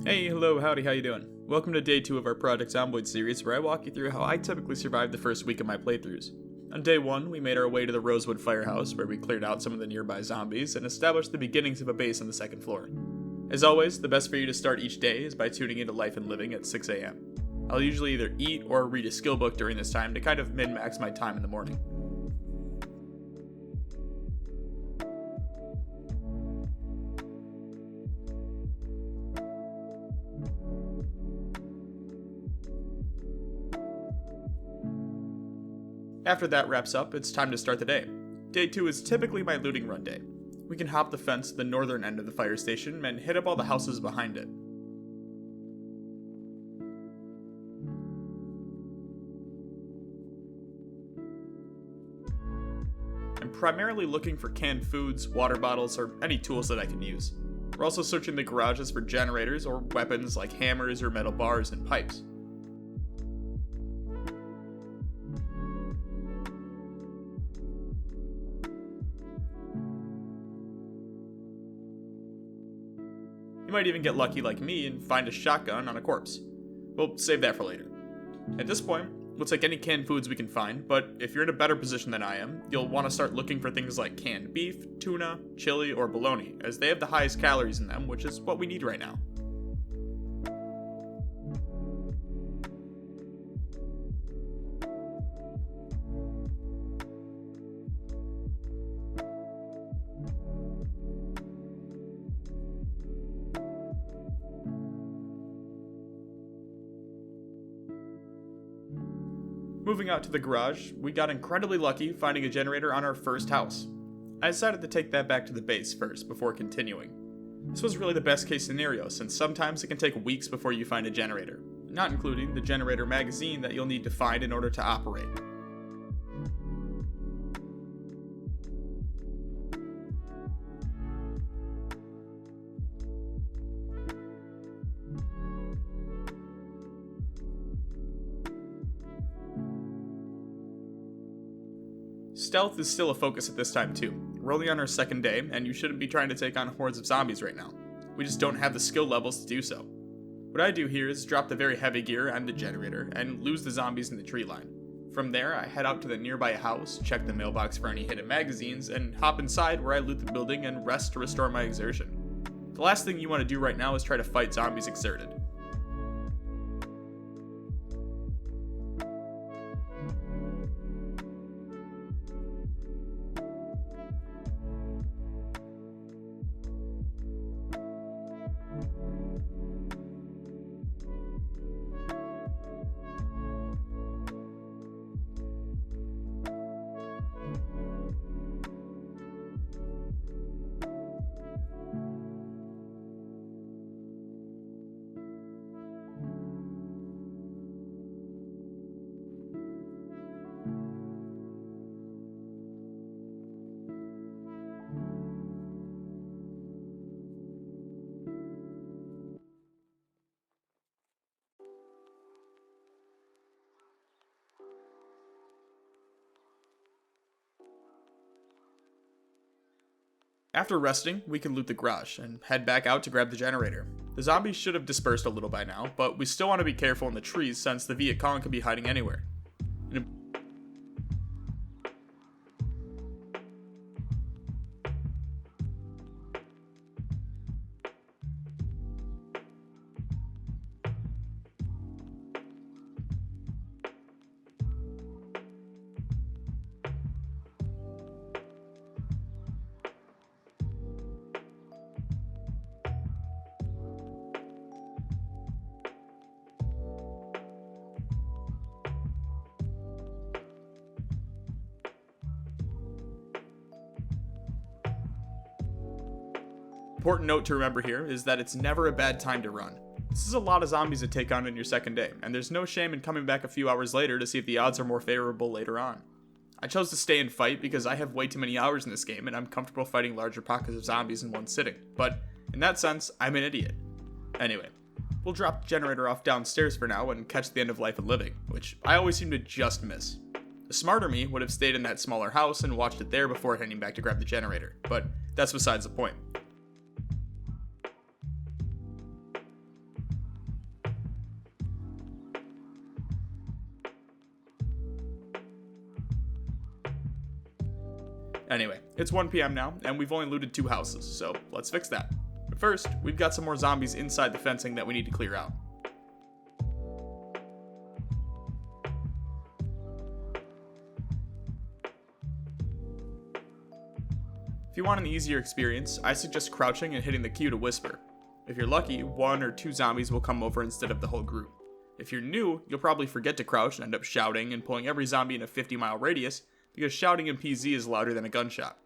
Hey, hello, howdy, how you doing? Welcome to day 2 of our Project Zomboid series, where I walk you through how I typically survive the first week of my playthroughs. On day 1, we made our way to the Rosewood Firehouse, where we cleared out some of the nearby zombies and established the beginnings of a base on the second floor. As always, the best for you to start each day is by tuning into Life and Living at 6 a.m. I'll usually either eat or read a skill book during this time to kind of min-max my time in the morning. After that wraps up, it's time to start the day. Day 2 is typically my looting run day. We can hop the fence to the northern end of the fire station and hit up all the houses behind it. I'm primarily looking for canned foods, water bottles, or any tools that I can use. We're also searching the garages for generators or weapons like hammers or metal bars and pipes. You might even get lucky like me and find a shotgun on a corpse. We'll save that for later. At this point, we'll take any canned foods we can find, but if you're in a better position than I am, you'll want to start looking for things like canned beef, tuna, chili, or bologna, as they have the highest calories in them, which is what we need right now. Moving out to the garage, we got incredibly lucky finding a generator on our first house. I decided to take that back to the base first before continuing. This was really the best case scenario, since sometimes it can take weeks before you find a generator, not including the generator magazine that you'll need to find in order to operate. Stealth is still a focus at this time too. We're only on our second day, and you shouldn't be trying to take on hordes of zombies right now. We just don't have the skill levels to do so. What I do here is drop the very heavy gear and the generator, and lose the zombies in the tree line. From there, I head out to the nearby house, check the mailbox for any hidden magazines, and hop inside where I loot the building and rest to restore my exertion. The last thing you want to do right now is try to fight zombies exerted. After resting, we can loot the garage and head back out to grab the generator. The zombies should have dispersed a little by now, but we still want to be careful in the trees since the Viet Cong can be hiding anywhere. Important note to remember here is that it's never a bad time to run. This is a lot of zombies to take on in your second day, and there's no shame in coming back a few hours later to see if the odds are more favorable later on. I chose to stay and fight because I have way too many hours in this game and I'm comfortable fighting larger pockets of zombies in one sitting, but in that sense, I'm an idiot. Anyway, we'll drop the generator off downstairs for now and catch the end of Life and Living, which I always seem to just miss. A smarter me would have stayed in that smaller house and watched it there before heading back to grab the generator, but that's besides the point. Anyway, it's 1 p.m. now, and we've only looted 2 houses, so let's fix that. But first, we've got some more zombies inside the fencing that we need to clear out. If you want an easier experience, I suggest crouching and hitting the Q to whisper. If you're lucky, 1 or 2 zombies will come over instead of the whole group. If you're new, you'll probably forget to crouch and end up shouting and pulling every zombie in a 50-mile radius, because shouting in PZ is louder than a gunshot.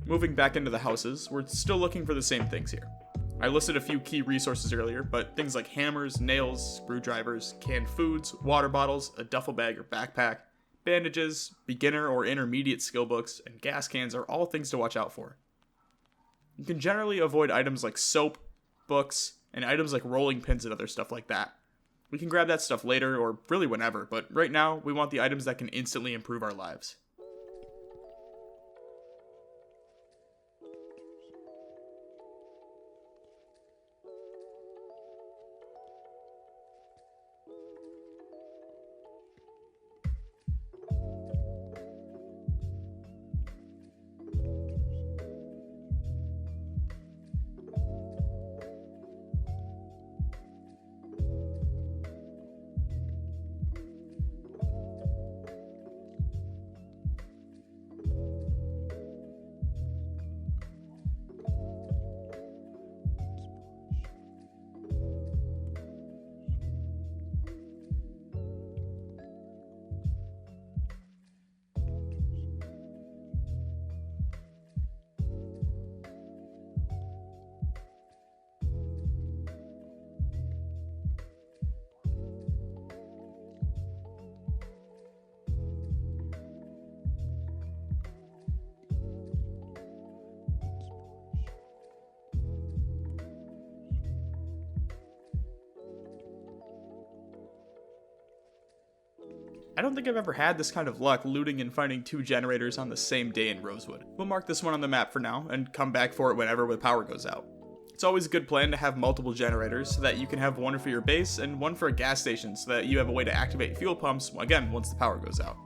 Moving back into the houses, we're still looking for the same things here. I listed a few key resources earlier, but things like hammers, nails, screwdrivers, canned foods, water bottles, a duffel bag or backpack, bandages, beginner or intermediate skill books, and gas cans are all things to watch out for. You can generally avoid items like soap, books, and items like rolling pins and other stuff like that. We can grab that stuff later, or really whenever, but right now, we want the items that can instantly improve our lives. I don't think I've ever had this kind of luck looting and finding 2 generators on the same day in Rosewood. We'll mark this one on the map for now, and come back for it whenever the power goes out. It's always a good plan to have multiple generators so that you can have one for your base and one for a gas station so that you have a way to activate fuel pumps, again, once the power goes out.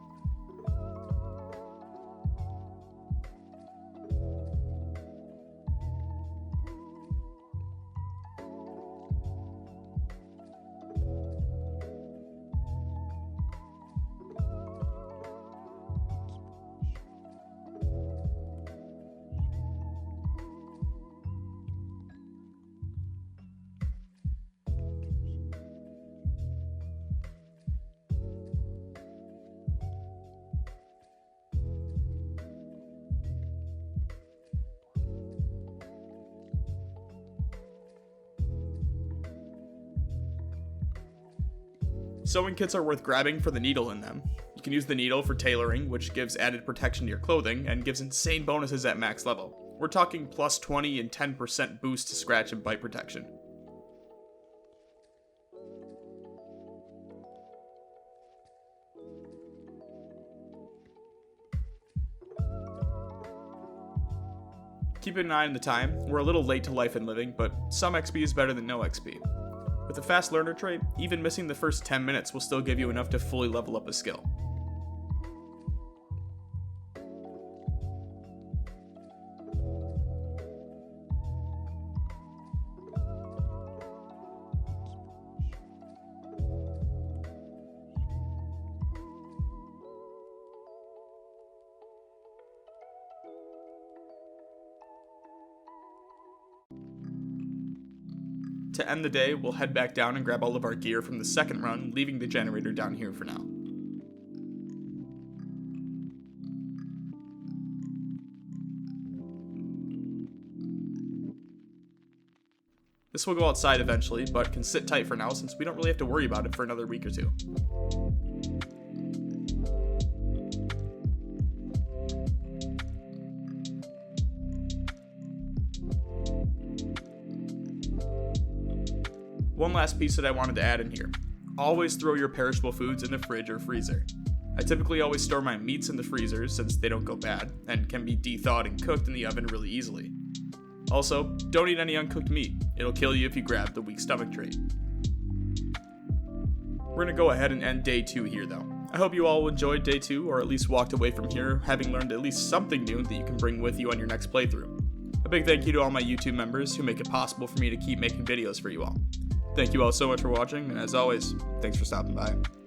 Sewing kits are worth grabbing for the needle in them. You can use the needle for tailoring, which gives added protection to your clothing and gives insane bonuses at max level. We're talking plus 20 and 10% boost to scratch and bite protection. Keep an eye on the time. We're a little late to life and living, but some XP is better than no XP. With a fast learner trait, even missing the first 10 minutes will still give you enough to fully level up a skill. To end the day, we'll head back down and grab all of our gear from the second run, leaving the generator down here for now. This will go outside eventually, but can sit tight for now since we don't really have to worry about it for another week or two. One last piece that I wanted to add in here. Always throw your perishable foods in the fridge or freezer. I typically always store my meats in the freezer since they don't go bad, and can be de-thawed and cooked in the oven really easily. Also, don't eat any uncooked meat. It'll kill you if you grab the weak stomach trait. We're going to go ahead and end day 2 here though. I hope you all enjoyed day 2, or at least walked away from here having learned at least something new that you can bring with you on your next playthrough. A big thank you to all my YouTube members who make it possible for me to keep making videos for you all. Thank you all so much for watching, and as always, thanks for stopping by.